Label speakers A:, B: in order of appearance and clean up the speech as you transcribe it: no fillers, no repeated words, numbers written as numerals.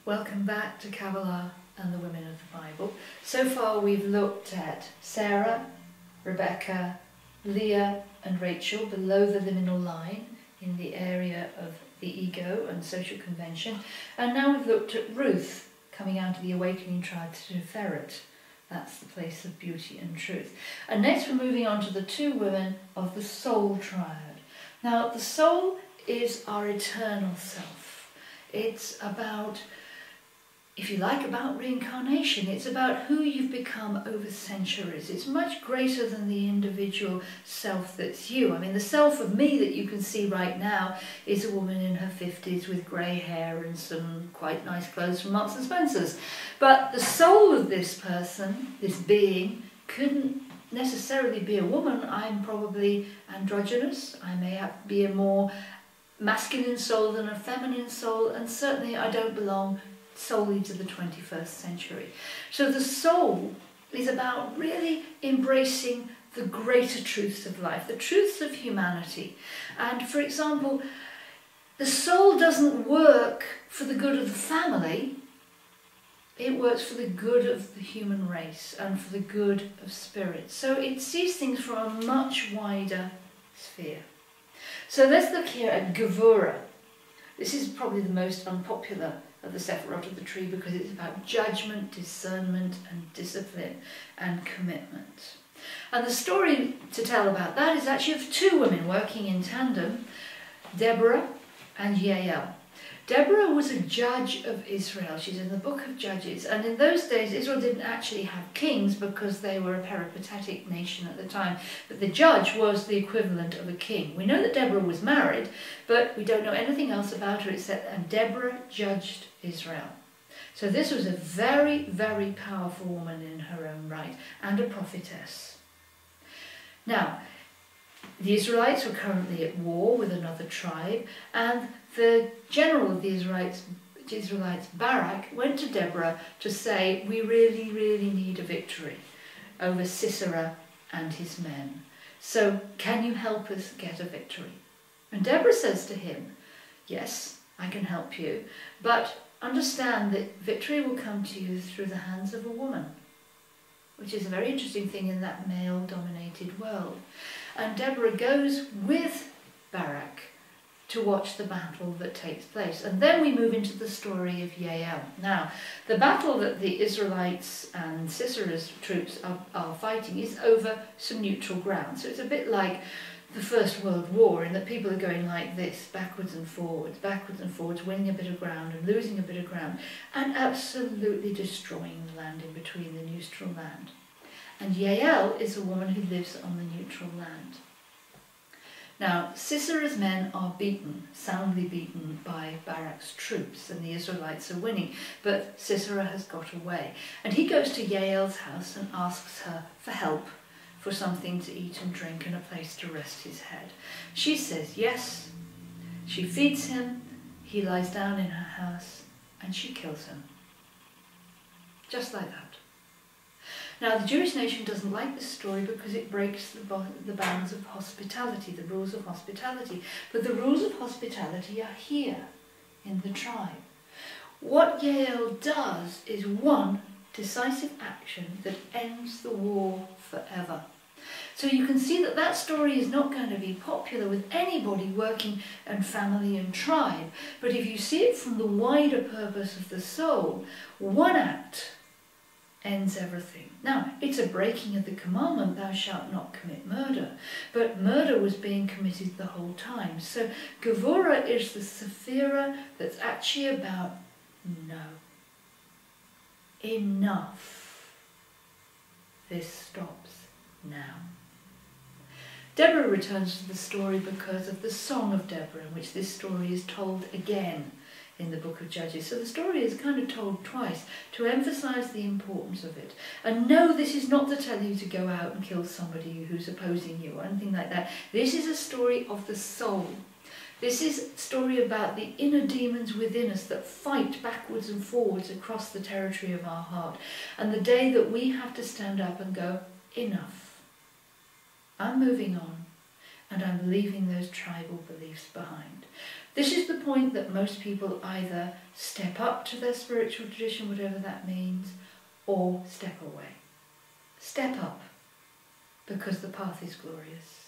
A: Welcome back to Kabbalah and the Women of the Bible. So far we've looked at Sarah, Rebecca, Leah and Rachel below the liminal line in the area of the ego and social convention. And now we've looked at Ruth coming out of the awakening tribe to Sefira. That's the place of beauty and truth. And next we're moving on to the two women of the soul triad. Now the soul is our eternal self. It's about, if you like, about reincarnation. It's about who you've become over centuries. It's much greater than the individual self that's you. I mean, the self of me that you can see right now is a woman in her 50s with grey hair and some quite nice clothes from Marks and Spencer's. But the soul of this person, this being, couldn't necessarily be a woman. I'm probably androgynous. I may be a more masculine soul than a feminine soul, and certainly I don't belong solely to the 21st century. So the soul is about really embracing the greater truths of life, the truths of humanity. And for example, the soul doesn't work for the good of the family, it works for the good of the human race and for the good of spirit. So it sees things from a much wider sphere. So let's look here at Gevurah. This is probably the most unpopular of the sefirot of the tree because it's about judgment, discernment and discipline and commitment. And the story to tell about that is actually of two women working in tandem, Deborah and Jael. Deborah was a judge of Israel. She's in the book of Judges. And in those days, Israel didn't actually have kings because they were a peripatetic nation at the time. But the judge was the equivalent of a king. We know that Deborah was married, but we don't know anything else about her except that Deborah judged Israel. So this was a very, very powerful woman in her own right and a prophetess. Now, the Israelites were currently at war with another tribe, and the general of the Israelites, Barak, went to Deborah to say, we really, really need a victory over Sisera and his men. So can you help us get a victory? And Deborah says to him, yes, I can help you, but understand that victory will come to you through the hands of a woman, which is a very interesting thing in that male-dominated world. And Deborah goes with Barak to watch the battle that takes place. And then we move into the story of Jael. Now, the battle that the Israelites and Sisera's troops are fighting is over some neutral ground. So it's a bit like the First World War in that people are going like this, backwards and forwards, winning a bit of ground and losing a bit of ground, and absolutely destroying the land in between, the neutral land. And Jael is a woman who lives on the neutral land. Now, Sisera's men are beaten, soundly beaten by Barak's troops, and the Israelites are winning, but Sisera has got away. And he goes to Jael's house and asks her for help, for something to eat and drink and a place to rest his head. She says yes. She feeds him, he lies down in her house, and she kills him. Just like that. Now, the Jewish nation doesn't like this story because it breaks the bounds of hospitality, the rules of hospitality. But the rules of hospitality are here in the tribe. What Jael does is one decisive action that ends the war forever. So you can see that that story is not going to be popular with anybody working in family and tribe. But if you see it from the wider purpose of the soul, one act ends everything. Now, it's a breaking of the commandment, thou shalt not commit murder, but murder was being committed the whole time. So Gevurah is the sefira that's actually about no. Enough. This stops now. Deborah returns to the story because of the Song of Deborah, in which this story is told again in the book of Judges. So the story is kind of told twice to emphasize the importance of it. And no, this is not to tell you to go out and kill somebody who's opposing you or anything like that. This is a story of the soul. This is a story about the inner demons within us that fight backwards and forwards across the territory of our heart. And the day that we have to stand up and go, enough. I'm moving on. and I'm leaving those tribal beliefs behind. This is the point that most people either step up to their spiritual tradition, whatever that means, or step away. Step up, because the path is glorious.